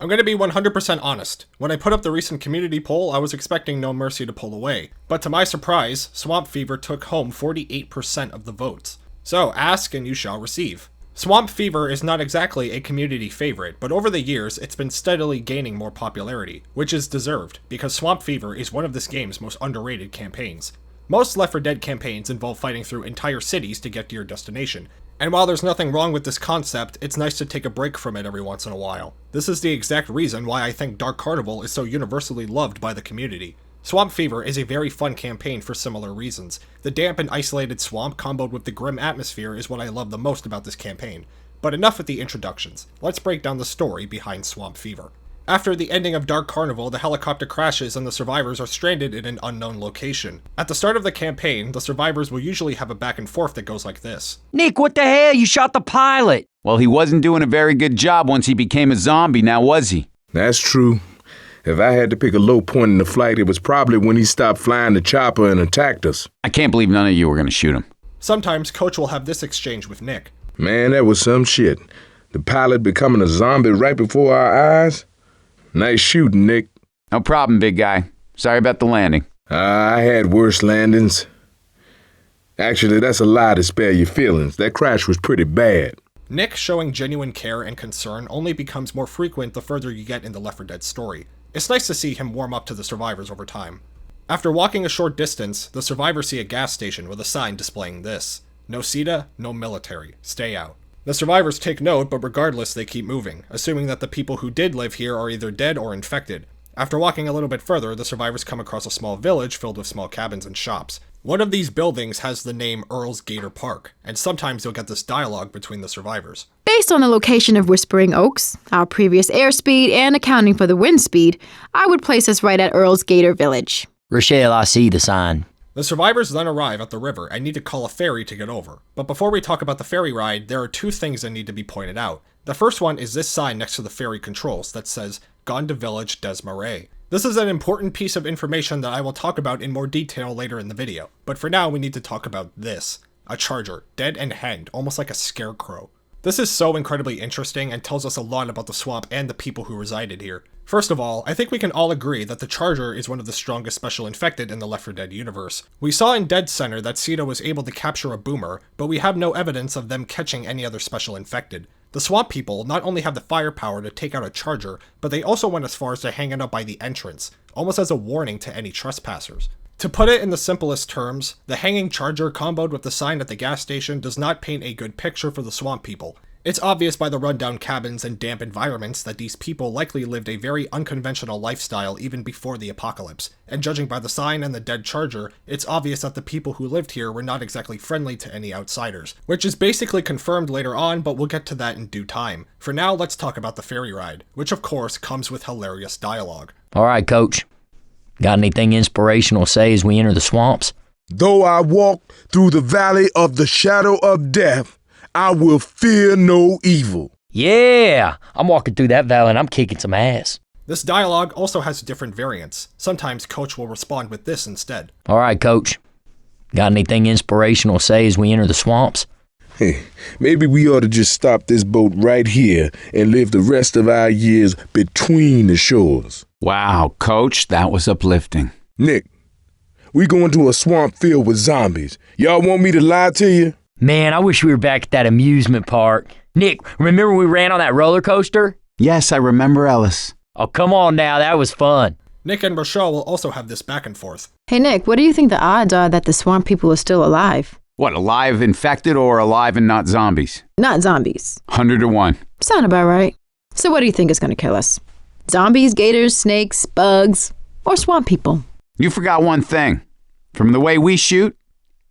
I'm going to be 100% honest. When I put up the recent community poll, I was expecting No Mercy to pull away. But to my surprise, Swamp Fever took home 48% of the votes. So ask and you shall receive. Swamp Fever is not exactly a community favorite, but over the years, it's been steadily gaining more popularity, which is deserved, because Swamp Fever is one of this game's most underrated campaigns. Most Left 4 Dead campaigns involve fighting through entire cities to get to your destination. And while there's nothing wrong with this concept, it's nice to take a break from it every once in a while. This is the exact reason why I think Dark Carnival is so universally loved by the community. Swamp Fever is a very fun campaign for similar reasons. The damp and isolated swamp comboed with the grim atmosphere is what I love the most about this campaign. But enough with the introductions. Let's break down the story behind Swamp Fever. After the ending of Dark Carnival, the helicopter crashes and the survivors are stranded in an unknown location. At the start of the campaign, the survivors will usually have a back and forth that goes like this. Nick, what the hell? You shot the pilot! Well, he wasn't doing a very good job once he became a zombie, now was he? That's true. If I had to pick a low point in the flight, it was probably when he stopped flying the chopper and attacked us. I can't believe none of you were going to shoot him. Sometimes Coach will have this exchange with Nick. Man, that was some shit. The pilot becoming a zombie right before our eyes? Nice shooting, Nick. No problem, big guy. Sorry about the landing. I had worse landings. Actually, that's a lie to spare your feelings. That crash was pretty bad. Nick showing genuine care and concern only becomes more frequent the further you get in the Left 4 Dead story. It's nice to see him warm up to the survivors over time. After walking a short distance, the survivors see a gas station with a sign displaying this: "No CETA, no military. Stay out." The survivors take note, but regardless they keep moving, assuming that the people who did live here are either dead or infected. After walking a little bit further, the survivors come across a small village filled with small cabins and shops. One of these buildings has the name Earl's Gator Park, and sometimes you'll get this dialogue between the survivors. Based on the location of Whispering Oaks, our previous airspeed, and accounting for the wind speed, I would place us right at Earl's Gator Village. Rochelle, I see the sign. The survivors then arrive at the river and need to call a ferry to get over. But before we talk about the ferry ride, there are two things that need to be pointed out. The first one is this sign next to the ferry controls that says, "Gone to Village Des Marais." This is an important piece of information that I will talk about in more detail later in the video. But for now, we need to talk about this. A charger, dead and hanged, almost like a scarecrow. This is so incredibly interesting and tells us a lot about the swamp and the people who resided here. First of all, I think we can all agree that the Charger is one of the strongest special infected in the Left 4 Dead universe. We saw in Dead Center that CETA was able to capture a boomer, but we have no evidence of them catching any other special infected. The swamp people not only have the firepower to take out a Charger, but they also went as far as to hang it up by the entrance, almost as a warning to any trespassers. To put it in the simplest terms, the hanging Charger comboed with the sign at the gas station does not paint a good picture for the swamp people. It's obvious by the rundown cabins and damp environments that these people likely lived a very unconventional lifestyle even before the apocalypse, and judging by the sign and the dead Charger, it's obvious that the people who lived here were not exactly friendly to any outsiders, which is basically confirmed later on, but we'll get to that in due time. For now, let's talk about the ferry ride, which of course comes with hilarious dialogue. All right, Coach. Got anything inspirational to say as we enter the swamps? Though I walk through the valley of the shadow of death, I will fear no evil. Yeah! I'm walking through that valley and I'm kicking some ass. This dialogue also has different variants. Sometimes Coach will respond with this instead. All right, Coach. Got anything inspirational to say as we enter the swamps? Hey, maybe we ought to just stop this boat right here and live the rest of our years between the shores. Wow, Coach, that was uplifting. Nick, we going to a swamp filled with zombies. Y'all want me to lie to you? Man, I wish we were back at that amusement park. Nick, remember we ran on that roller coaster? Yes, I remember Ellis. Oh, come on now, that was fun. Nick and Rochelle will also have this back and forth. Hey Nick, what do you think the odds are that the swamp people are still alive? What, alive infected or alive and not zombies? Not zombies. 100 to 1. Sound about right. So what do you think is going to kill us? Zombies, gators, snakes, bugs, or swamp people? You forgot one thing. From the way we shoot,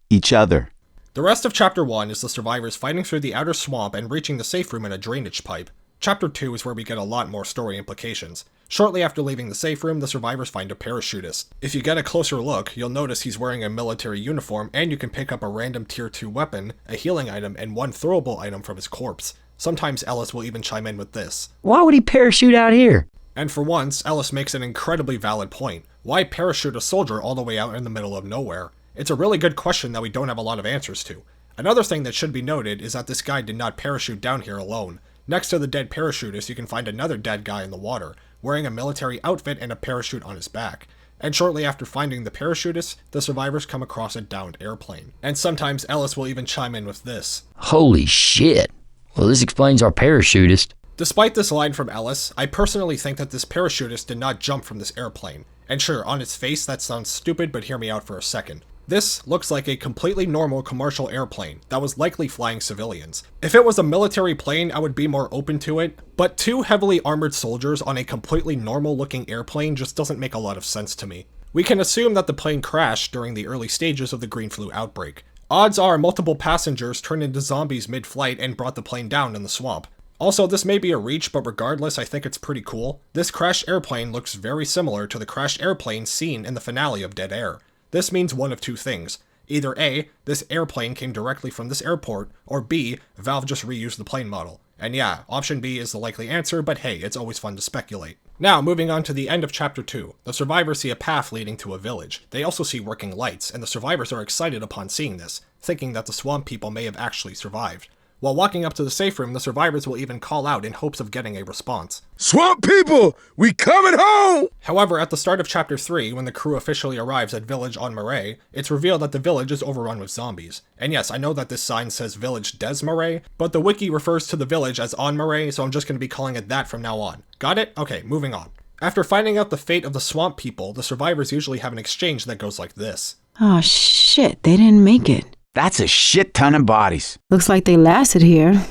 each other. The rest of Chapter 1 is the survivors fighting through the outer swamp and reaching the safe room in a drainage pipe. Chapter 2 is where we get a lot more story implications. Shortly after leaving the safe room, the survivors find a parachutist. If you get a closer look, you'll notice he's wearing a military uniform, and you can pick up a random Tier 2 weapon, a healing item, and one throwable item from his corpse. Sometimes Ellis will even chime in with this. Why would he parachute out here? And for once, Ellis makes an incredibly valid point. Why parachute a soldier all the way out in the middle of nowhere? It's a really good question that we don't have a lot of answers to. Another thing that should be noted is that this guy did not parachute down here alone. Next to the dead parachutist, you can find another dead guy in the water, wearing a military outfit and a parachute on his back. And shortly after finding the parachutist, the survivors come across a downed airplane. And sometimes Ellis will even chime in with this. Holy shit. Well, this explains our parachutist. Despite this line from Ellis, I personally think that this parachutist did not jump from this airplane. And sure, on its face that sounds stupid, but hear me out for a second. This looks like a completely normal commercial airplane that was likely flying civilians. If it was a military plane, I would be more open to it, but two heavily armored soldiers on a completely normal looking airplane just doesn't make a lot of sense to me. We can assume that the plane crashed during the early stages of the green flu outbreak. Odds are multiple passengers turned into zombies mid-flight and brought the plane down in the swamp. Also, this may be a reach, but regardless, I think it's pretty cool. This crashed airplane looks very similar to the crashed airplane seen in the finale of Dead Air. This means one of two things. Either A, this airplane came directly from this airport, or B, Valve just reused the plane model. And yeah, option B is the likely answer, but hey, it's always fun to speculate. Now, moving on to the end of Chapter 2, the survivors see a path leading to a village. They also see working lights, and the survivors are excited upon seeing this, thinking that the swamp people may have actually survived. While walking up to the safe room, the survivors will even call out in hopes of getting a response. Swamp people, we coming home! However, at the start of Chapter 3, when the crew officially arrives at Village En Marais, it's revealed that the village is overrun with zombies. And yes, I know that this sign says Village Des Marais, but the wiki refers to the village as En Marais, so I'm just going to be calling it that from now on. Got it? Okay, moving on. After finding out the fate of the swamp people, the survivors usually have an exchange that goes like this. Oh shit, they didn't make it. That's a shit ton of bodies. Looks like they lasted here.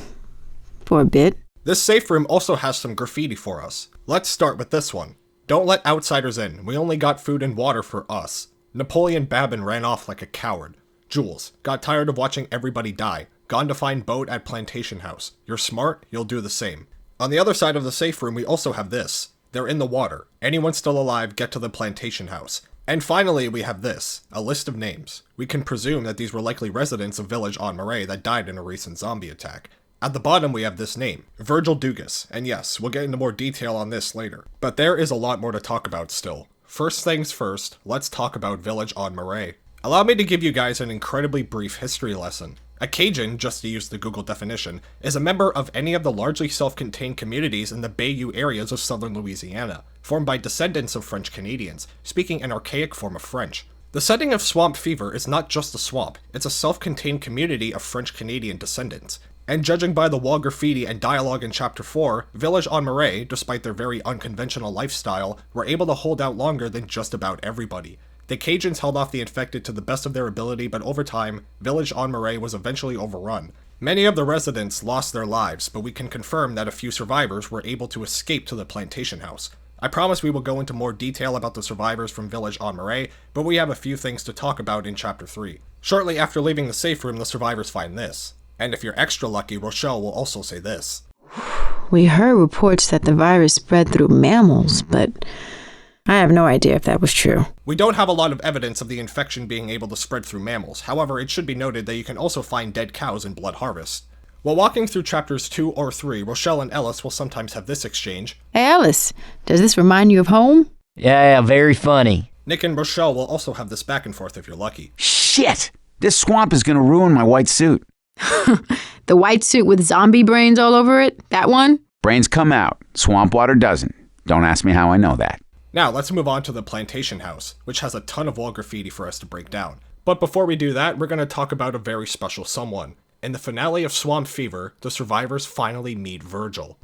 For a bit. This safe room also has some graffiti for us. Let's start with this one. Don't let outsiders in. We only got food and water for us. Napoleon Babin ran off like a coward. Jules, got tired of watching everybody die. Gone to find boat at Plantation House. You're smart, you'll do the same. On the other side of the safe room, we also have this. They're in the water. Anyone still alive, get to the Plantation House. And finally, we have this, a list of names. We can presume that these were likely residents of Village En Marais that died in a recent zombie attack. At the bottom, we have this name, Virgil Dugas, and yes, we'll get into more detail on this later. But there is a lot more to talk about still. First things first, let's talk about Village En Marais. Allow me to give you guys an incredibly brief history lesson. A Cajun, just to use the Google definition, is a member of any of the largely self-contained communities in the Bayou areas of southern Louisiana, formed by descendants of French Canadians, speaking an archaic form of French. The setting of Swamp Fever is not just a swamp, it's a self-contained community of French Canadian descendants. And judging by the wall graffiti and dialogue in Chapter 4, Village En Marais, despite their very unconventional lifestyle, were able to hold out longer than just about everybody. The Cajuns held off the infected to the best of their ability, but over time, Village En Marais was eventually overrun. Many of the residents lost their lives, but we can confirm that a few survivors were able to escape to the Plantation House. I promise we will go into more detail about the survivors from Village En Marais, but we have a few things to talk about in Chapter 3. Shortly after leaving the safe room, the survivors find this. And if you're extra lucky, Rochelle will also say this. We heard reports that the virus spread through mammals, but I have no idea if that was true. We don't have a lot of evidence of the infection being able to spread through mammals. However, it should be noted that you can also find dead cows in Blood Harvest. While walking through Chapters 2 or 3, Rochelle and Ellis will sometimes have this exchange. Hey Ellis, does this remind you of home? Yeah, very funny. Nick and Rochelle will also have this back and forth if you're lucky. Shit! This swamp is gonna ruin my white suit. The white suit with zombie brains all over it? That one? Brains come out, swamp water doesn't. Don't ask me how I know that. Now, let's move on to the Plantation House, which has a ton of wall graffiti for us to break down. But before we do that, we're going to talk about a very special someone. In the finale of Swamp Fever, the survivors finally meet Virgil.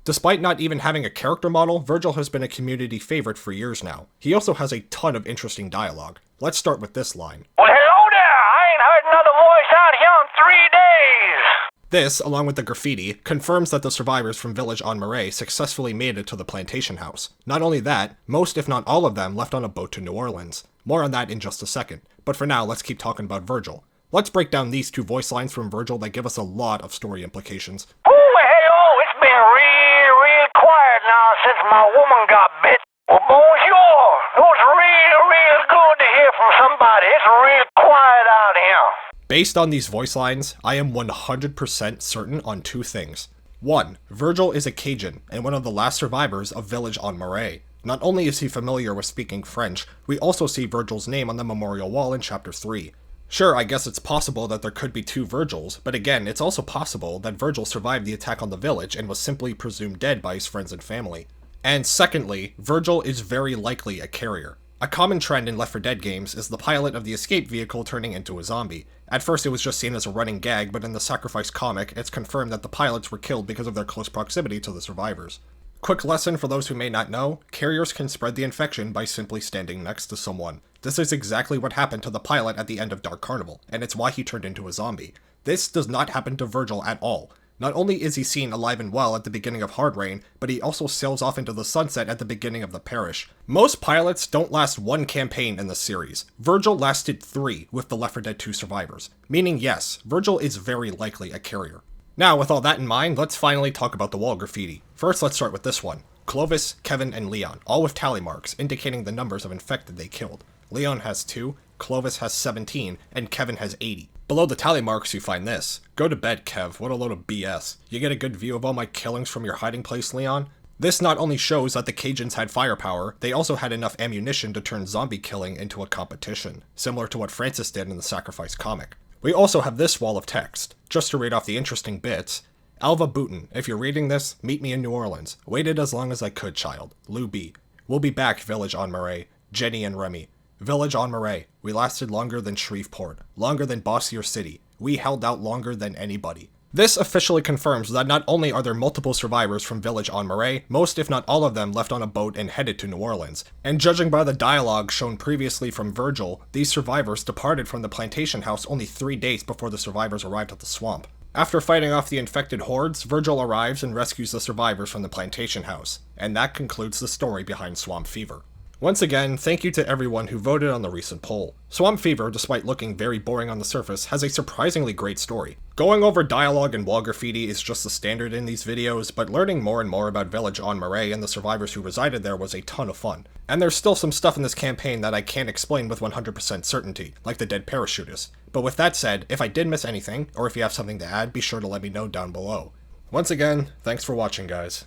Despite not even having a character model, Virgil has been a community favorite for years now. He also has a ton of interesting dialogue. Let's start with this line. Well, hello there! I ain't heard another voice out here in 3 days! This, along with the graffiti, confirms that the survivors from Village En Marais successfully made it to the Plantation House. Not only that, most if not all of them left on a boat to New Orleans. More on that in just a second. But for now, let's keep talking about Virgil. Let's break down these two voice lines from Virgil that give us a lot of story implications. Ooh, hey, it's been real quiet now since my woman got bit. Well, bonjour! It was real good to hear from somebody. It's real quiet out here. Based on these voice lines, I am 100% certain on two things. 1. Virgil is a Cajun, and one of the last survivors of Village En Marais. Not only is he familiar with speaking French, we also see Virgil's name on the memorial wall in Chapter 3. Sure, I guess it's possible that there could be two Virgils, but again, it's also possible that Virgil survived the attack on the village and was simply presumed dead by his friends and family. And secondly, Virgil is very likely a carrier. A common trend in Left 4 Dead games is the pilot of the escape vehicle turning into a zombie. At first it was just seen as a running gag, but in the Sacrifice comic, it's confirmed that the pilots were killed because of their close proximity to the survivors. Quick lesson for those who may not know, carriers can spread the infection by simply standing next to someone. This is exactly what happened to the pilot at the end of Dark Carnival, and it's why he turned into a zombie. This does not happen to Virgil at all. Not only is he seen alive and well at the beginning of Hard Rain, but he also sails off into the sunset at the beginning of The Parish. Most pilots don't last one campaign in the series. Virgil lasted 3 with the Left 4 Dead 2 survivors. Meaning yes, Virgil is very likely a carrier. Now, with all that in mind, let's finally talk about the wall graffiti. First, let's start with this one. Clovis, Kevin, and Leon, all with tally marks, indicating the numbers of infected they killed. Leon has 2, Clovis has 17, and Kevin has 80. Below the tally marks you find this. Go to bed, Kev, what a load of BS. You get a good view of all my killings from your hiding place, Leon? This not only shows that the Cajuns had firepower, they also had enough ammunition to turn zombie killing into a competition, similar to what Francis did in the Sacrifice comic. We also have this wall of text. Just to read off the interesting bits. Alva Booton, if you're reading this, meet me in New Orleans. Waited as long as I could, child. Lou B. We'll be back, Village En Marais. Jenny and Remy. Village En Marais. We lasted longer than Shreveport. Longer than Bossier City. We held out longer than anybody. This officially confirms that not only are there multiple survivors from Village En Marais, most if not all of them left on a boat and headed to New Orleans. And judging by the dialogue shown previously from Virgil, these survivors departed from the plantation house only 3 days before the survivors arrived at the swamp. After fighting off the infected hordes, Virgil arrives and rescues the survivors from the plantation house. And that concludes the story behind Swamp Fever. Once again, thank you to everyone who voted on the recent poll. Swamp Fever, despite looking very boring on the surface, has a surprisingly great story. Going over dialogue and wall graffiti is just the standard in these videos, but learning more and more about Village En Marais and the survivors who resided there was a ton of fun. And there's still some stuff in this campaign that I can't explain with 100% certainty, like the dead parachutist. But with that said, if I did miss anything, or if you have something to add, be sure to let me know down below. Once again, thanks for watching, guys.